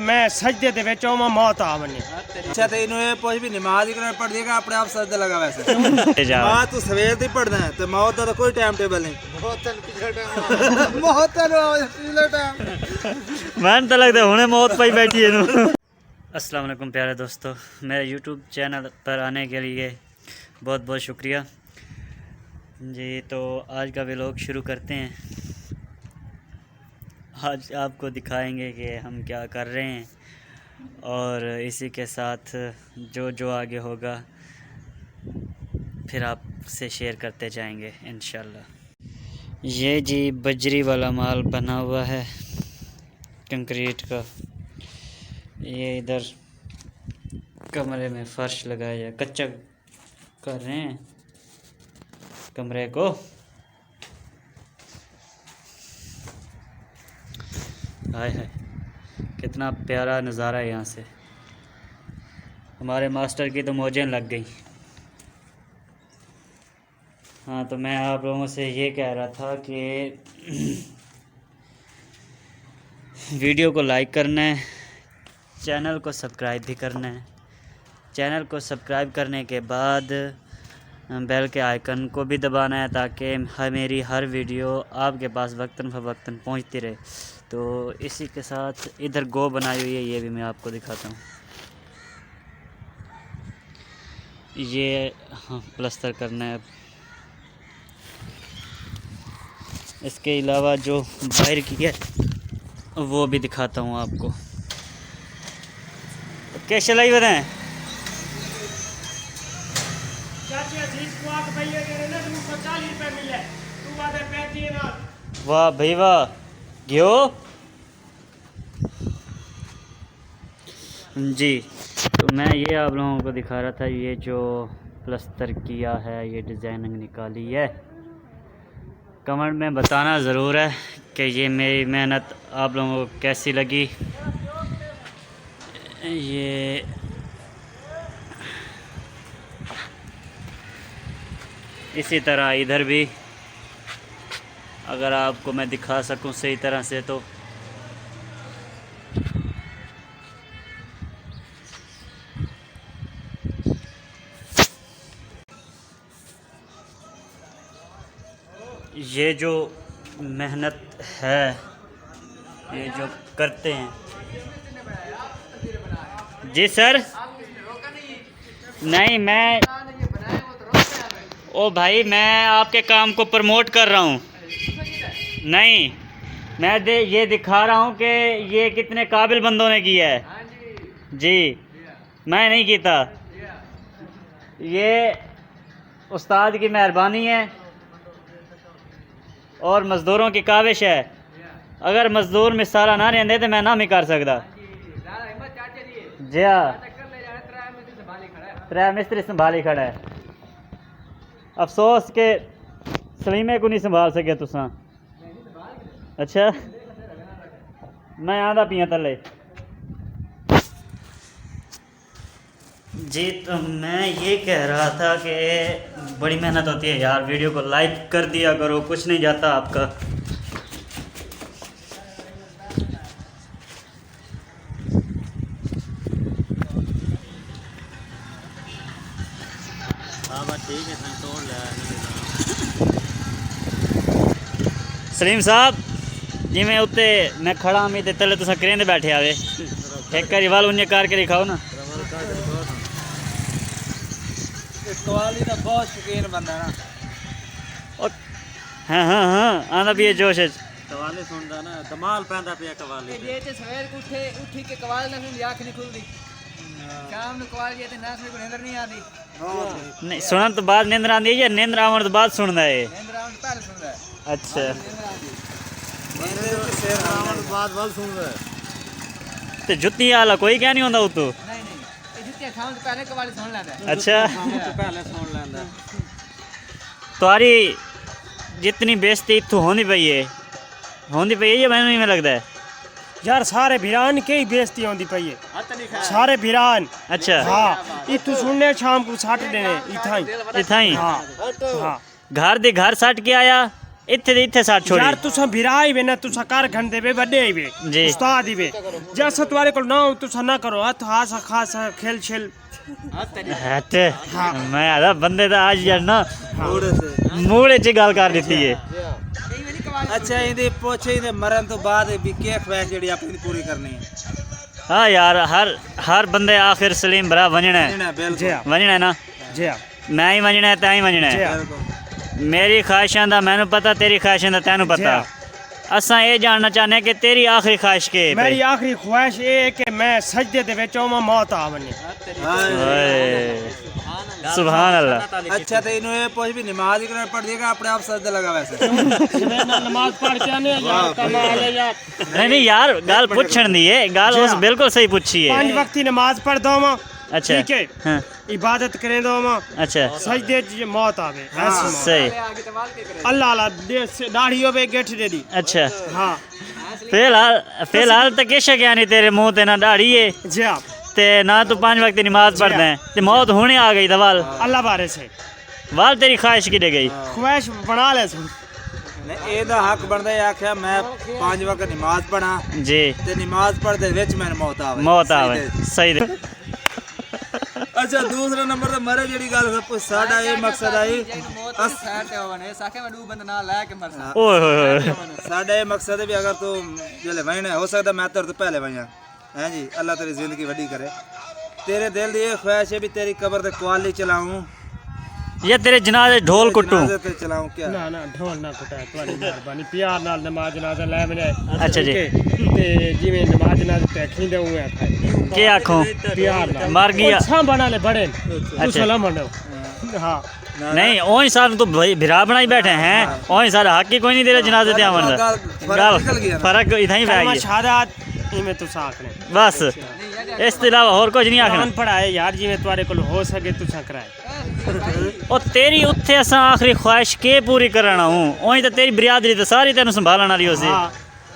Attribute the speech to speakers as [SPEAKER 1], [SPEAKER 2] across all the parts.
[SPEAKER 1] मैं सजदे दे विच होवां मौत आ वने।
[SPEAKER 2] अच्छा ते इन्हों पुछ भी नमाज ही पढ़ देगा अपने आप सजदे लगा वैसे नमाज तू सवेर दी पढ़दा है ते मौत दा कोई टाइम टेबल नहीं। मौत दा पिछले टाइम
[SPEAKER 3] मैंने तो लगता है हुणे मौत पाई बैठी है इन्हों। अस्सलाम वालेकुम प्यारे दोस्तों, मेरे यूट्यूब चैनल पर आने के लिए बहुत बहुत शुक्रिया जी। तो आज का व्लॉग शुरू करते हैं। आज आपको दिखाएंगे कि हम क्या कर रहे हैं और इसी के साथ जो जो आगे होगा फिर आपसे शेयर करते जाएंगे इंशाल्लाह। ये जी बजरी वाला माल बना हुआ है कंक्रीट का। ये इधर कमरे में फर्श लगाया कच्चा कर रहे हैं कमरे को। हाय हाय कितना प्यारा नज़ारा है यहाँ से। हमारे मास्टर की तो मौजें लग गई। हाँ तो मैं आप लोगों से ये कह रहा था कि वीडियो को लाइक करना है, चैनल को सब्सक्राइब भी करना है। चैनल को सब्सक्राइब करने के बाद बेल के आइकन को भी दबाना है ताकि मेरी हर वीडियो आपके पास वक्तन फ़वक्तन पहुंचती रहे। तो इसी के साथ इधर गो बनाई हुई है, ये भी मैं आपको दिखाता हूँ। ये हाँ प्लस्तर करना है। इसके अलावा जो बाहर की है वो भी दिखाता हूँ आपको। क्या सिलाई बताएं? वाह भाई वाह घ्यो जी। तो मैं ये आप लोगों को दिखा रहा था, ये जो प्लस्तर किया है, ये डिज़ाइनिंग निकाली है। कमेंट में बताना ज़रूर है कि ये मेरी मेहनत आप लोगों को कैसी लगी। ये इसी तरह इधर भी अगर आपको मैं दिखा सकूं सही तरह से तो ये जो मेहनत है, ये जो करते हैं जी सर। नहीं मैं ओ भाई मैं आपके काम को प्रमोट कर रहा हूँ। नहीं मैं ये दिखा रहा हूँ कि ये कितने काबिल बंदों ने किया है जी। मैं नहीं कीता, ये उस्ताद की मेहरबानी है और मज़दूरों की काविश है। अगर मज़दूर मिसाला ना रहंदे तो मैं ना भी कर सकता जी। हाँ त्रै मिस्त्री संभाली खड़ा है। अफसोस के सलीमे को नहीं संभाल सके तुसा। अच्छा मैं आधा पिया तले जी। तो मैं ये कह रहा था कि बड़ी मेहनत होती है यार। वीडियो को लाइक कर दिया करो, कुछ नहीं जाता आपका। ठीक है सलीम साहब जी। मैं उत्ते मैं खड़ा हमी ते तले तुसा करेंदे बैठे आवे एक बारी वाल उन्हें करके दिखाओ ना।
[SPEAKER 2] कवाली का बहुत शौकीन बंदा ना।
[SPEAKER 3] और हाँ हाँ हाँ आना भी है जोश है।
[SPEAKER 2] कवाली सुनदा ना कमाल पैंदा पिया कवाली ये ते सवेर को उठी के कवाली ना सुन आँख नहीं खुलदी। शाम को कवाली ये ते ना सुन को नींद नहीं आती।
[SPEAKER 3] नहीं सुनन तो बाद नींद आती है या नींद आवन तो बाद सुनदा है?
[SPEAKER 2] नींद आवन तो पहले सुनदा है।
[SPEAKER 3] अच्छा
[SPEAKER 2] शेर आवन तो बाद वाल सुन रहा है।
[SPEAKER 3] तो जुत्ती आला कोई क्या नहीं होता उतो?
[SPEAKER 2] नहीं नहीं ये जुत्ती खान तो पहले कवाली सुन लेंदा है।
[SPEAKER 3] अच्छा
[SPEAKER 2] तो पहले सुन लेंदा है।
[SPEAKER 3] तुम्हारी जितनी बेइज्जती इत्थों होनी पई है या मैनू नहीं लगता है
[SPEAKER 1] यार सारे भिरान के ही बेइज्जती होंदी पई है। सारे भिरान
[SPEAKER 3] अच्छा
[SPEAKER 1] हाँ इतू सुनने शाम को 60 देने इथा ही
[SPEAKER 3] इथा ही
[SPEAKER 1] हाँ हाँ
[SPEAKER 3] घर दे घर सट के आया इत्थे दे इत्थे साथ छोड़ी
[SPEAKER 1] यार तुसा भिरा ही वे ना तुसा कार घन देवे बड़े ही वे
[SPEAKER 3] जी।
[SPEAKER 1] उस्ताद ही वे जैसा तुम्हारे को ना हो तुसा ना करो हाथ हासा खासा खेल छेल
[SPEAKER 3] हट मैं आदा बंदे दा आज यार ना मूड च गल कर दित्ती है
[SPEAKER 2] अच्छा ਇਹਦੇ ਪੁੱਛ ਇਹਦੇ ਮਰਨ ਤੋਂ ਬਾਅਦ ਵੀ ਕੀ ਖਵਾਇਸ਼ ਜਿਹੜੀ ਆਪਣੀ ਪੂਰੀ ਕਰਨੀ ਹੈ
[SPEAKER 3] हाँ यार हर बंदे आखिर सलीम भरा वंजना है
[SPEAKER 1] जी हाँ
[SPEAKER 3] वंजना है ना
[SPEAKER 1] जी हाँ
[SPEAKER 3] मैं ही वंजना है ताई वंजना
[SPEAKER 1] जी
[SPEAKER 3] है
[SPEAKER 1] हाँ
[SPEAKER 3] मेरी ख्वाहिशां दा मैनू पता तेरी ख्वाहिशां दा तैनू पता असां ये जानना चाहने कि तेरी आखिरी ख्वाहिश के
[SPEAKER 1] मेरी आखिरी ख्वाहिश ये है कि मैं सजदे दे विच होवां मौत आ वने
[SPEAKER 3] सुभान अल्लाह
[SPEAKER 2] अच्छा तो इन्हों ये पुछ भी नमाज ही पढ़ देगा अपने आप सजदे लगा वैसे
[SPEAKER 1] नमाज पढ़ के आने यार कमाल है यार
[SPEAKER 3] नहीं यार गाल पूछण दी है गाल उस बिल्कुल सही पूछी है
[SPEAKER 1] 5 वक्त की नमाज पढ़ दो मां
[SPEAKER 3] अच्छा
[SPEAKER 1] ठीक है
[SPEAKER 3] हाँ
[SPEAKER 1] इबादत करे दो मां
[SPEAKER 3] अच्छा
[SPEAKER 1] सजदे च मौत आवे ऐसी मौत
[SPEAKER 3] सही
[SPEAKER 1] अल्लाह अल्लाह दाढ़ी होवे गेठ दे दी
[SPEAKER 3] अच्छा
[SPEAKER 1] हां
[SPEAKER 3] फिलहाल तो किश क्या नहीं तेरे मुंह ते ना दाढ़ी है
[SPEAKER 1] जी हां
[SPEAKER 3] ते ना तू 5 वक्त की नमाज पढ़दा है ते मौत होने आ गई दवाल
[SPEAKER 1] अल्लाह बारे से
[SPEAKER 3] वाल तेरी ख्वाहिश की गई
[SPEAKER 1] ख्वाहिश बना ले सुन
[SPEAKER 2] ਇਹਦਾ ਹੱਕ ਬਣਦਾ ਹੈ ਆਖਿਆ ਮੈਂ 5 ਵਕਤ ਨਮਾਜ਼ ਪੜਾਂ
[SPEAKER 3] जी
[SPEAKER 2] ਤੇ ਨਮਾਜ਼ ਪੜਦੇ ਵਿੱਚ ਮੈਨੂੰ ਮੌਤ ਆਵੇ
[SPEAKER 3] मौत आवे सही दे
[SPEAKER 2] ਅੱਛਾ ਦੂਸਰਾ ਨੰਬਰ ਤੇ ਮਰੇ ਜਿਹੜੀ ਗੱਲ ਸਾਡਾ ਇਹ ਮਕਸਦ ਆਈ
[SPEAKER 3] ओए होए होए
[SPEAKER 2] ਸਾਡਾ ਇਹ ਮਕਸਦ ਹੈ ਵੀ ਅਗਰ ਤੂੰ ਜਿਹੜੇ ਵਹਿਣਾ ਹੋ ਸਕਦਾ ਮੈਂ ਤੇਰੇ ਤੋਂ ਪਹਿਲੇ ਵਹਿਆਂ हैं जी अल्लाह तेरी जिंदगी वड्डी करे तेरे दिल की ये ख्वाहिश है भी तेरी कब्र ते कवाली चलाऊं
[SPEAKER 3] या तेरे जनाजे ढोल कुटूं
[SPEAKER 2] जनाजे ते चलाऊं क्या
[SPEAKER 1] ना ना ढोल ना कुटाए तुम्हारी मेहरबानी प्यार नाल नमाज जनाजा ले बने
[SPEAKER 3] अच्छा जी
[SPEAKER 1] ते जिवें नमाज जनाजा ते खींदे उवें आखा
[SPEAKER 3] के आखो
[SPEAKER 1] प्यार नाल
[SPEAKER 3] मर गया
[SPEAKER 1] अच्छा बना ले बड़े तू सलाम मनो हां
[SPEAKER 3] नहीं ओही साल तो भिरा बनाई बैठे हैं ओही साल हक ही कोई नहीं तेरे जनाजे ते आवन दा गल फर्क इथां ही पै
[SPEAKER 1] कलमा
[SPEAKER 3] गया
[SPEAKER 1] शहादत इवें तुसा आखने
[SPEAKER 3] बस इस ते अलावा और कुछ नहीं आखना
[SPEAKER 1] कुरान पढ़ाए यार जिवें तुम्हारे कोल हो सके तुसा कराए
[SPEAKER 3] और तेरी उत्थे असां आखिरी ख्वाहिश के पूरी करना हूं ओही तो तेरी बिरादरी तो सारी तेन संभालने वाली होसी
[SPEAKER 1] हां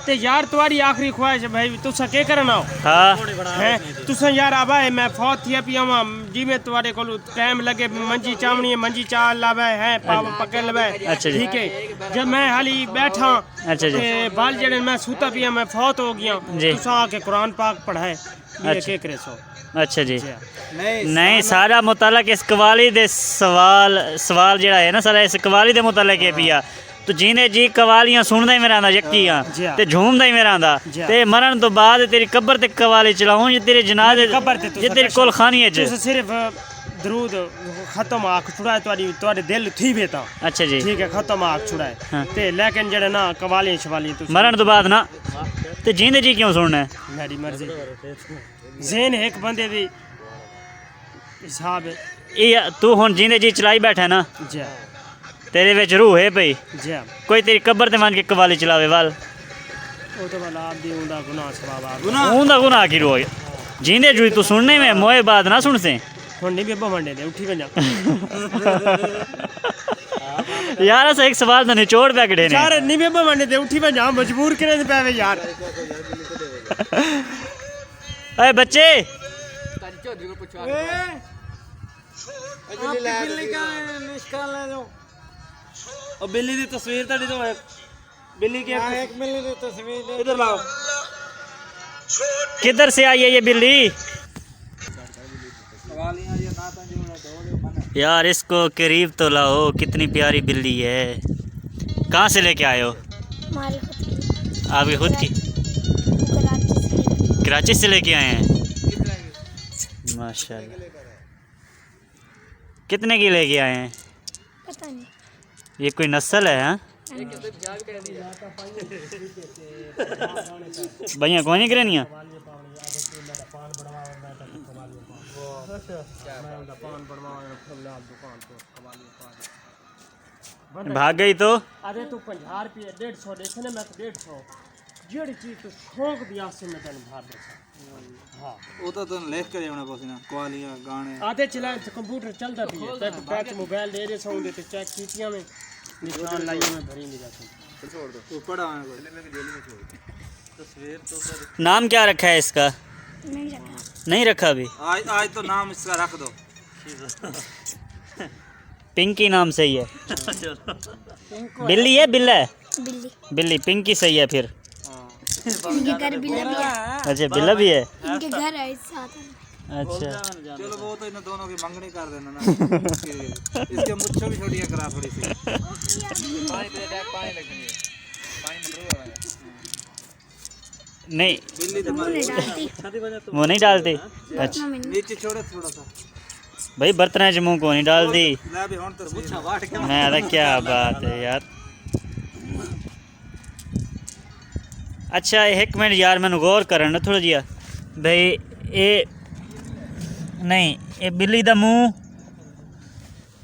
[SPEAKER 1] ते यार तुम्हारी आखिरी ख्वाहिश है भाई तुसा के करना हो
[SPEAKER 3] हां
[SPEAKER 1] हैं तुसा यार आबा है मैं फौत थिया पियावा जिवें तुम्हारे कोल टाइम लगे मंजी चावणी मंजी चाल लावे है पाव पकड़ लवे
[SPEAKER 3] अच्छा जी।
[SPEAKER 1] ठीक है जब मैं हाली बैठा
[SPEAKER 3] अच्छा जी।
[SPEAKER 1] ते बाल जड़े मैं सूता पिया मैं फौत हो गया
[SPEAKER 3] जी।
[SPEAKER 1] तुसा आके कुरान पाक पढ़ाए ये
[SPEAKER 3] अच्छा।
[SPEAKER 1] के करे सो
[SPEAKER 3] अच्छा जी
[SPEAKER 2] नहीं
[SPEAKER 3] नहीं सारा मुतलक इस कवाली दे सवाल जेड़ा है ना सारा इस कवाली दे मुतलक है पिया तो जीने जी कवालियां सुनदा ही मेरा आंदा यक्कियां
[SPEAKER 1] जी हाँ।
[SPEAKER 3] ते झूमदा ही मेरा आंदा
[SPEAKER 1] जी हाँ।
[SPEAKER 3] ते मरण तो बाद तेरी कब्र ते कवाली चलाऊं जे तेरे जनाजे
[SPEAKER 1] कब्र ते
[SPEAKER 3] जे तेरी कुल खानी च
[SPEAKER 1] तुसा सिर्फ दरूद खत्म आख छुड़ाए तुम्हारे दिल थी बेता
[SPEAKER 3] अच्छा जी
[SPEAKER 1] ठीक है खत्म आख
[SPEAKER 3] हाँ।
[SPEAKER 1] छुड़ाए ते लेकिन जड़े ना कवालियां शवालियां तुसा
[SPEAKER 3] मरण तो बाद ना ते जींदे जी क्यों सुनना है
[SPEAKER 1] मेरी मर्जी ज़हन एक बंदे दी हिसाब है
[SPEAKER 3] ये तू हुन जींदे जी चलाई बैठा है ना
[SPEAKER 1] जी
[SPEAKER 3] तेरे विच रूह है पई
[SPEAKER 1] जी
[SPEAKER 3] कोई तेरी कब्र ते मान के कवाली चलावे वाल
[SPEAKER 1] वो तो वाला आप दी उंदा गुनाह सवाब आप
[SPEAKER 2] गुनाह
[SPEAKER 3] ऊंदा गुनाह की रोए जींदे जुई तू सुनने में मोए बात ना सुन से
[SPEAKER 1] हुन नहीं बेबा मंडे दे उठी वजा
[SPEAKER 3] यार ऐसा एक सवाल तो निचोड़ पे कड़े ने
[SPEAKER 1] यार नहीं बेबा मंडे दे उठी वजा मजबूर करे ते पावे यार
[SPEAKER 3] अरे बच्चे
[SPEAKER 2] और बिल्ली की तस्वीर तड़ी तो है बिल्ली की एक बिल्ली की तस्वीर इधर लाओ
[SPEAKER 3] किधर से आई है ये बिल्ली यार इसको करीब तो लाओ कितनी प्यारी बिल्ली है कहाँ से लेके आए हो
[SPEAKER 4] हमारी खुद की
[SPEAKER 3] आपकी खुद की कराची से लेके आए हैं माशाल्लाह कितने की लेके आए हैं
[SPEAKER 4] पता नहीं
[SPEAKER 3] ये कोई नस्ल है हाँ भैया कौन करनिया भाग गई तो
[SPEAKER 1] अरे तू 50 रुपये 150 देखने मैं तो 150 जेड़ी चीज तू शौक दिया से मैं तेन भार दे हां
[SPEAKER 2] वो तो तुम लिख कर होना पसी ना कवालियां गाने
[SPEAKER 1] आधे चला कंप्यूटर चलता भी है तक बैठ मोबाइल दे रहे सौंदे ते चेक कीतियां में निशान लाइए में भरी नहीं जाती
[SPEAKER 2] छोड़ दो वो पड़ा है कोई तस्वीर तो सर
[SPEAKER 3] नाम क्या रखा है इसका
[SPEAKER 4] नहीं रखा
[SPEAKER 3] नहीं रखा अभी
[SPEAKER 2] आज आज तो नाम इसका रख दो
[SPEAKER 3] पिंकी नाम सही है। बिल्ली है बिल्ला है?
[SPEAKER 4] बिल्ली।
[SPEAKER 3] बिल्ली पिंकी सही है फिर।
[SPEAKER 4] इनके घर बिल्ला भी है।
[SPEAKER 3] अच्छा बिल्ला भी है।
[SPEAKER 4] इनके घर है साथ में।
[SPEAKER 3] अच्छा
[SPEAKER 2] चलो वो तो इन दोनों की मंगनी कर देना ना। इसके मुच्छों भी छोड़िया करा थोड़ी सी।
[SPEAKER 3] नहीं
[SPEAKER 2] बिल्ली तो
[SPEAKER 4] मुंह नहीं डालती।
[SPEAKER 3] मुँह नहीं डालती। अच्छा
[SPEAKER 4] मम्मी ने।
[SPEAKER 2] नीचे छोड़े थोड़ा सा।
[SPEAKER 3] भाई बर्तन च मुँह को नहीं डाल दी।
[SPEAKER 2] ले भी हुन तो सही।
[SPEAKER 3] मैं तो क्या बात है यार। अच्छा एक मिनट यार मैंने गौर करना थोड़ा जिहा भाई ये नहीं ये बिल्ली दा मूँह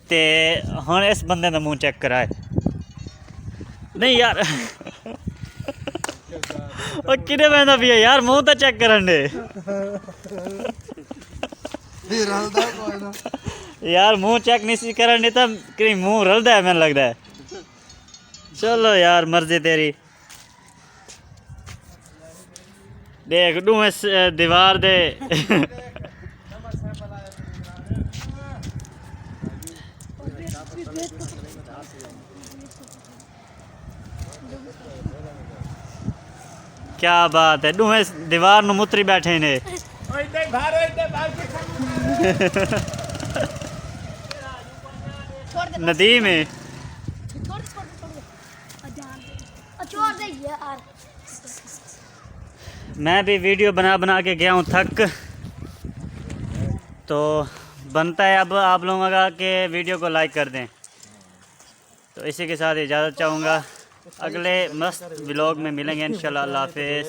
[SPEAKER 3] ते हुण इस बंदे दा मूँह चेक कराए। नहीं यार ओ किने बंदा भी है यार मूँह तो चेक करन दे यार मूँह चेक नहीं सी करन दे तो कहीं मूँह रलदा है मैंने लगदा है। चलो यार मर्जी तेरी। देख दूँ इस दीवार दे क्या बात है दूँ इस दीवार नु मुतरी बैठे ने। नदीम है।
[SPEAKER 4] छोड़ दे यार।
[SPEAKER 3] मैं भी वीडियो बना बना के गया हूँ थक, तो बनता है अब आप लोगों का कि वीडियो को लाइक कर दें। तो इसी के साथ इजाज़त चाहूँगा, अगले मस्त व्लॉग में मिलेंगे इंशाल्लाह। अल्लाह हाफिज़।